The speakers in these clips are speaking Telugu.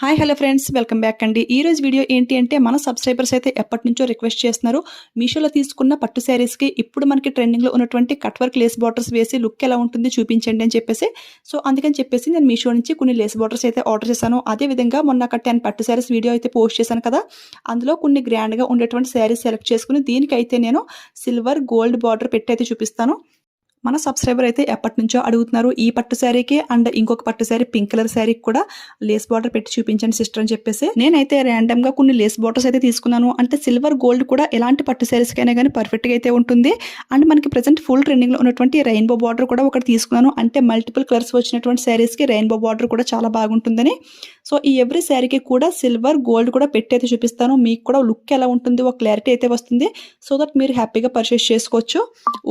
Hi hello friends, welcome back అండి. ఈ రోజు వీడియో ఏంటి అంటే మన సబ్స్క్రైబర్స్ అయితే ఎప్పటి నుంచో రిక్వెస్ట్ చేస్తున్నారు. మీషోలో తీసుకున్న పట్టు శారీస్కి ఇప్పుడు మనకి ట్రెండింగ్లో ఉన్నటువంటి కట్ వర్క్ లేస్ బార్డర్స్ వేసి లుక్ ఎలా ఉంటుంది చూపించండి అని చెప్పేసి. సో అందుకని చెప్పేసి నేను మీషో నుంచి కొన్ని లేస్ బార్డర్స్ అయితే ఆర్డర్ చేశాను. అదేవిధంగా మొన్న ఒక 10 పట్టు శారీస్ వీడియో అయితే పోస్ట్ చేశాను కదా, అందులో కొన్ని గ్రాండ్గా ఉండేటువంటి శారీస్ సెలెక్ట్ చేసుకుని దీనికైతే నేను సిల్వర్ గోల్డ్ బార్డర్ పెట్టి అయితే చూపిస్తాను. మన సబ్స్క్రైబర్ అయితే ఎప్పటి నుంచో అడుగుతున్నారు ఈ పట్టు శారీకి అండ్ ఇంకొక పట్టు శారీ పింక్ కలర్ శారీకి కూడా లేస్ బార్డర్ పెట్టి చూపించండి సిస్టర్ అని చెప్పేసి. నేనైతే ర్యాండమ్ గా కొన్ని లేస్ బార్డర్స్ అయితే తీసుకున్నాను. అంటే సిల్వర్ గోల్డ్ కూడా ఎలాంటి పట్టు శారీస్ కైనా కానీ పర్ఫెక్ట్ గా అయితే ఉంటుంది. అండ్ మనకి ప్రెసెంట్ ఫుల్ ట్రెండింగ్ లో ఉన్నటువంటి రెయిన్బో బార్డర్ కూడా ఒకటి తీసుకున్నాను. అంటే మల్టిపుల్ కలర్స్ వచ్చినటువంటి శారీస్ కి రెయిన్బో బార్డర్ కూడా చాలా బాగుంటుందని. సో ఈ ఎవ్రీ శారీకి కూడా సిల్వర్ గోల్డ్ కూడా పెట్టి అయితే చూపిస్తాను. మీకు కూడా లుక్ ఎలా ఉంటుంది ఒక క్లారిటీ అయితే వస్తుంది. సో దట్ మీరు హ్యాపీగా పర్చేస్ చేసుకోవచ్చు.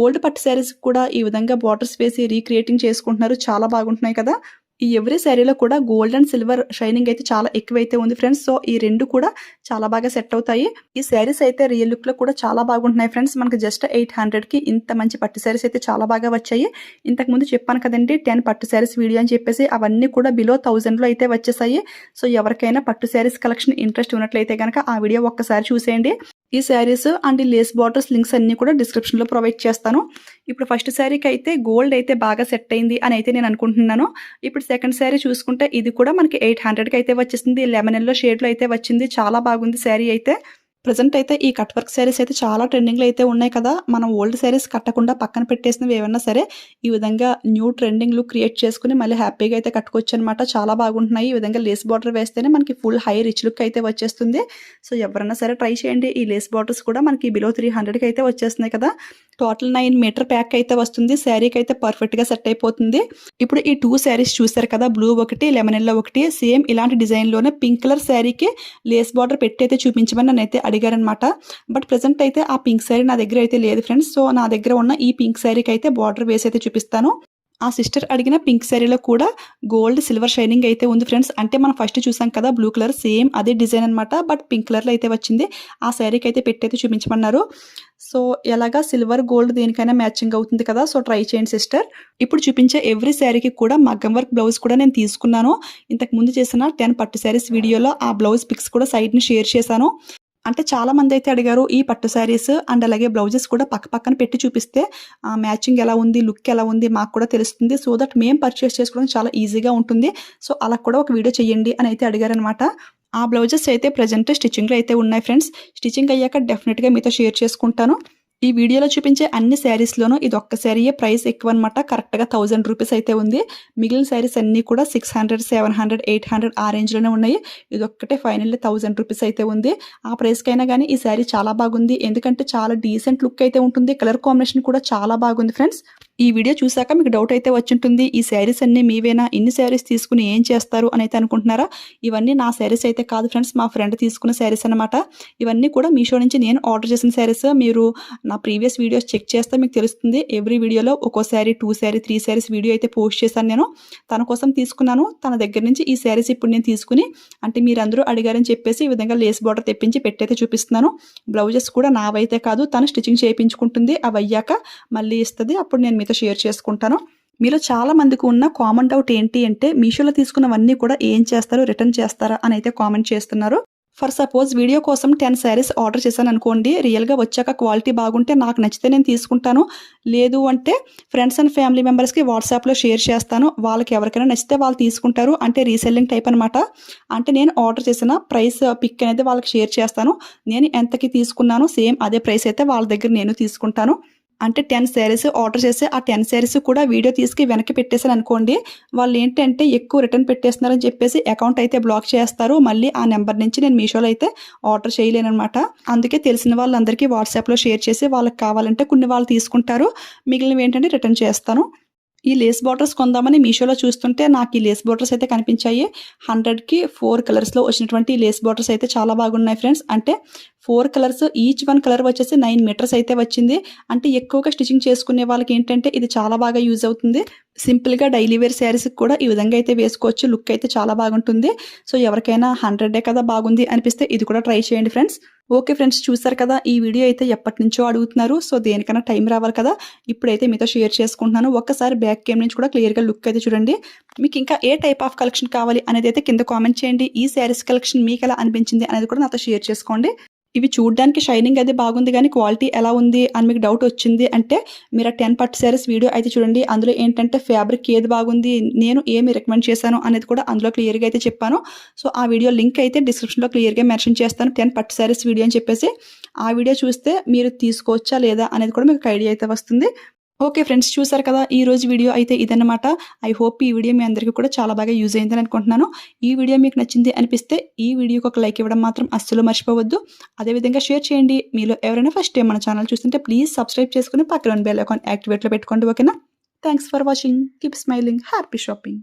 ఓల్డ్ పట్టు శారీస్ కూడా ఈ విధంగా బార్డర్స్ వేసి రీక్రియేటింగ్ చేసుకుంటున్నారు. చాలా బాగుంటున్నాయి కదా. ఈ ఎవ్రీ శారీలో కూడా గోల్డ్ అండ్ సిల్వర్ షైనింగ్ అయితే చాలా ఎక్కువైతే ఉంది ఫ్రెండ్స్. సో ఈ రెండు కూడా చాలా బాగా సెట్ అవుతాయి. ఈ శారీస్ అయితే రియల్ లుక్ లో కూడా చాలా బాగుంటున్నాయి ఫ్రెండ్స్. మనకి జస్ట్ 800 కి ఇంత మంచి పట్టు శారీస్ అయితే చాలా బాగా వచ్చాయి. ఇంతకు ముందు చెప్పాను కదండి 10 పట్టు శారీస్ వీడియో అని చెప్పేసి, అవన్నీ కూడా బిలో 1000 లో అయితే వచ్చేసాయి. సో ఎవరికైనా పట్టు శారీస్ కలెక్షన్ ఇంట్రెస్ట్ ఉన్నట్లయితే కనుక ఆ వీడియో ఒక్కసారి చూసేయండి. ఈ శారీస్ అండ్ ఈ లేస్ బార్డర్స్ లింక్స్ అన్ని కూడా డిస్క్రిప్షన్ లో ప్రొవైడ్ చేస్తాను. ఇప్పుడు ఫస్ట్ శారీకి అయితే గోల్డ్ అయితే బాగా సెట్ అయింది అని అయితే నేను అనుకుంటున్నాను. ఇప్పుడు సెకండ్ శారీ చూసుకుంటే ఇది కూడా మనకి 800 కి అయితే వచ్చేసింది. లెమన్ ఎల్లో షేడ్ లో అయితే వచ్చింది. చాలా బాగుంది శారీ అయితే. ప్రజెంట్ అయితే ఈ కట్ వర్క్ శారీస్ అయితే చాలా ట్రెండింగ్లో అయితే ఉన్నాయి కదా. మనం ఓల్డ్ శారీస్ కట్టకుండా పక్కన పెట్టేసినవి ఏమన్నా సరే ఈ విధంగా న్యూ ట్రెండింగ్ లుక్ క్రియేట్ చేసుకుని మళ్ళీ హ్యాపీగా అయితే కట్టుకోవచ్చు అనమాట. చాలా బాగుంటున్నాయి. ఈ విధంగా లేస్ బార్డర్ వేస్తేనే మనకి ఫుల్ హై రిచ్ లుక్ అయితే వచ్చేస్తుంది. సో ఎవరైనా సరే ట్రై చేయండి. ఈ లేస్ బార్డర్స్ కూడా మనకి బిలో 300కి అయితే వచ్చేస్తున్నాయి కదా. టోటల్ 9 మీటర్ ప్యాక్ అయితే వస్తుంది. శారీకి అయితే పర్ఫెక్ట్గా సెట్ అయిపోతుంది. ఇప్పుడు ఈ 2 శారీస్ చూసారు కదా, బ్లూ ఒకటి లెమన్ ఎల్లో ఒకటి, సేమ్ ఇలాంటి డిజైన్లోనే పింక్ కలర్ శారీకి లేస్ బార్డర్ పెట్టి అయితే చూపించమని నన్నైతే అడిగారనమాట. బట్ ప్రెసెంట్ అయితే ఆ పింక్ శారీ నా దగ్గర అయితే లేదు ఫ్రెండ్స్. సో నా దగ్గర ఉన్న ఈ పింక్ శారీకి అయితే బార్డర్ వేసి అయితే చూపిస్తాను. ఆ సిస్టర్ అడిగిన పింక్ శారీలో కూడా గోల్డ్ సిల్వర్ షైనింగ్ అయితే ఉంది ఫ్రెండ్స్. అంటే మనం ఫస్ట్ చూసాం కదా బ్లూ కలర్, సేమ్ అదే డిజైన్ అనమాట. బట్ పింక్ కలర్లో అయితే వచ్చింది. ఆ శారీకి అయితే పెట్టి అయితే చూపించమన్నారు. సో ఎలాగా సిల్వర్ గోల్డ్ దేనికైనా మ్యాచింగ్ అవుతుంది కదా. సో ట్రై చేయండి సిస్టర్. ఇప్పుడు చూపించే ఎవ్రీ శారీకి కూడా మగ్గం వర్క్ బ్లౌజ్ కూడా నేను తీసుకున్నాను. ఇంతకు ముందు చేసిన 10 పట్టు శారీస్ వీడియోలో ఆ బ్లౌజ్ పిక్స్ కూడా సైడ్ని షేర్ చేశాను. అంటే చాలా మంది అయితే అడిగారు ఈ పట్టు శారీస్ అండ్ అలాగే బ్లౌజెస్ కూడా పక్క పక్కన పెట్టి చూపిస్తే మ్యాచింగ్ ఎలా ఉంది, లుక్ ఎలా ఉంది మాకు కూడా తెలుస్తుంది. సో దట్ మేము పర్చేస్ చేసుకోవడం చాలా ఈజీగా ఉంటుంది. సో అలా కూడా ఒక వీడియో చేయండి అని అయితే అడిగారనమాట. ఆ బ్లౌజెస్ అయితే ప్రజెంట్ స్టిచ్చింగ్లో అయితే ఉన్నాయి ఫ్రెండ్స్. స్టిచ్చింగ్ అయ్యాక డెఫినెట్గా మీతో షేర్ చేసుకుంటాను. ఈ వీడియోలో చూపించే అన్ని శారీస్లోనూ ఇది ఒక్క శారీయే ప్రైస్ ఎక్కువ అనమాట. కరెక్ట్గా 1000 రూపీస్ అయితే ఉంది. మిగిలిన శారీస్ అన్నీ కూడా 600, 700, 800 ఆ రేంజ్లోనే ఉన్నాయి. ఇది ఒక్కటే ఫైనల్లీ 1000 రూపీస్ అయితే ఉంది. ఆ ప్రైస్కైనా కానీ ఈ శారీ చాలా బాగుంది. ఎందుకంటే చాలా డీసెంట్ లుక్ అయితే ఉంటుంది. కలర్ కాంబినేషన్ కూడా చాలా బాగుంది ఫ్రెండ్స్. ఈ వీడియో చూసాక మీకు డౌట్ అయితే వచ్చింటుంది, ఈ శారీస్ అన్నీ మీవేనా, ఇన్ని శారీస్ తీసుకుని ఏం చేస్తారు అని అయితే అనుకుంటున్నారా. ఇవన్నీ నా శారీస్ అయితే కాదు ఫ్రెండ్స్, మా ఫ్రెండ్ తీసుకున్న శారీస్ అనమాట. ఇవన్నీ కూడా మీషో నుంచి నేను ఆర్డర్ చేసిన శారీస్. మీరు నా ప్రీవియస్ వీడియోస్ చెక్ చేస్తే మీకు తెలుస్తుంది. ఎవ్రీ వీడియోలో ఒక్కో శారీ, 2 శారీ, 3 శారీస్ వీడియో అయితే పోస్ట్ చేశాను నేను. తన కోసం తీసుకున్నాను. తన దగ్గర నుంచి ఈ శారీస్ ఇప్పుడు నేను తీసుకుని, అంటే మీరందరూ అడిగారని చెప్పేసి ఈ విధంగా లేస్ బార్డర్ తెప్పించి పెట్టయితే చూపిస్తున్నాను. బ్లౌజెస్ కూడా నావైతే కాదు, తను స్టిచ్చింగ్ చేయించుకుంటుంది. అవి అయ్యాక మళ్ళీ ఇస్తుంది. అప్పుడు నేను మీతో షేర్ చేసుకుంటాను. మీలో చాలా మందికి ఉన్న కామన్ డౌట్ ఏంటి అంటే మీషోలో తీసుకున్నవన్నీ కూడా ఏం చేస్తారు, రిటర్న్ చేస్తారా అని అయితే కామెంట్ చేస్తున్నారు. ఫర్ సపోజ్ వీడియో కోసం 10 శారీస్ ఆర్డర్ చేశాను అనుకోండి, రియల్గా వచ్చాక క్వాలిటీ బాగుంటే నాకు నచ్చితే నేను తీసుకుంటాను. లేదు అంటే ఫ్రెండ్స్ అండ్ ఫ్యామిలీ మెంబర్స్కి వాట్సాప్లో షేర్ చేస్తాను. వాళ్ళకి ఎవరికైనా నచ్చితే వాళ్ళు తీసుకుంటారు. అంటే రీసెల్లింగ్ టైప్ అనమాట. అంటే నేను ఆర్డర్ చేసిన ప్రైస్ పిక్ అనేది వాళ్ళకి షేర్ చేస్తాను. నేను ఎంతకి తీసుకున్నాను సేమ్ అదే ప్రైస్ అయితే వాళ్ళ దగ్గర నేను తీసుకుంటాను. అంటే 10 శారీస్ ఆర్డర్ చేసి ఆ 10 శారీస్ కూడా వీడియో తీసుకు వెనక్కి పెట్టేసాను అనుకోండి, వాళ్ళు ఏంటంటే ఎక్కువ రిటర్న్ పెట్టేస్తున్నారని చెప్పేసి అకౌంట్ అయితే బ్లాక్ చేస్తారు. మళ్ళీ ఆ నెంబర్ నుంచి నేను మీషోలో అయితే ఆర్డర్ చేయలేనమాట. అందుకే తెలిసిన వాళ్ళందరికీ వాట్సాప్లో షేర్ చేసి వాళ్ళకి కావాలంటే కొన్ని వాళ్ళు తీసుకుంటారు, మిగిలినవి ఏంటంటే రిటర్న్ చేస్తాను. ఈ లేస్ బార్డర్స్ కొందామని మీషోలో చూస్తుంటే నాకు ఈ లేస్ బార్డర్స్ అయితే కనిపించాయి. 100కి 4 కలర్స్లో వచ్చినటువంటి లేస్ బార్డర్స్ అయితే చాలా బాగున్నాయి ఫ్రెండ్స్. అంటే 4 కలర్స్, ఈచ్ 1 కలర్ వచ్చేసి 9 మీటర్స్ అయితే వచ్చింది. అంటే ఎక్కువగా స్టిచ్చింగ్ చేసుకునే వాళ్ళకి ఏంటంటే ఇది చాలా బాగా యూజ్ అవుతుంది. సింపుల్గా డైలీ వేర్ శారీస్కి కూడా ఈ విధంగా అయితే వేసుకోవచ్చు. లుక్ అయితే చాలా బాగుంటుంది. సో ఎవరికైనా 100డే కదా బాగుంది అనిపిస్తే ఇది కూడా ట్రై చేయండి ఫ్రెండ్స్. ఓకే ఫ్రెండ్స్, చూసారు కదా, ఈ వీడియో అయితే ఎప్పటినుంచో అడుగుతున్నారు. సో దేనికన్నా టైం రావాలి కదా, ఇప్పుడైతే మీతో షేర్ చేసుకుంటున్నాను. ఒక్కసారి బ్యాక్ కేమ్ నుంచి కూడా క్లియర్గా లుక్ అయితే చూడండి. మీకు ఇంకా ఏ టైప్ ఆఫ్ కలెక్షన్ కావాలి అనేది అయితే కింద కామెంట్ చేయండి. ఈ శారీస్ కలెక్షన్ మీకు ఎలా అనిపించింది అనేది కూడా నాతో షేర్ చేసుకోండి. ఇవి చూడడానికి షైనింగ్ అది బాగుంది కానీ క్వాలిటీ ఎలా ఉంది అని మీకు డౌట్ వచ్చింది అంటే మీరు ఆ 10 పట్టు శారీస్ వీడియో అయితే చూడండి. అందులో ఏంటంటే ఫ్యాబ్రిక్ ఏది బాగుంది, నేను ఏమి రికమెండ్ చేశాను అనేది కూడా అందులో క్లియర్గా అయితే చెప్పాను. సో ఆ వీడియో లింక్ అయితే డిస్క్రిప్షన్లో క్లియర్గా మెన్షన్ చేస్తాను, 10 పట్టు శారీస్ వీడియో అని చెప్పేసి. ఆ వీడియో చూస్తే మీరు తీసుకోవచ్చా లేదా అనేది కూడా మీకు ఐడియా అయితే వస్తుంది. ఓకే ఫ్రెండ్స్, చూసారు కదా, ఈ రోజు వీడియో అయితే ఇదన్నమాట. ఐ హోప్ ఈ వీడియో మీ అందరికీ కూడా చాలా బాగా యూజ్ అయిందని అనుకుంటున్నాను. ఈ వీడియో మీకు నచ్చింది అనిపిస్తే ఈ వీడియోకి ఒక లైక్ ఇవ్వడం మాత్రం అస్సలు మర్చిపోవద్దు. అదేవిధంగా షేర్ చేయండి. మీలో ఎవరైనా ఫస్ట్ టైం మన ఛానల్ చూస్తుంటే ప్లీజ్ సబ్స్క్రైబ్ చేసుకుని పక్కన బెల్ ఐకాన్ యాక్టివేట్లో పెట్టుకోండి. ఓకేనా? Thanks for watching. Keep smiling. Happy shopping.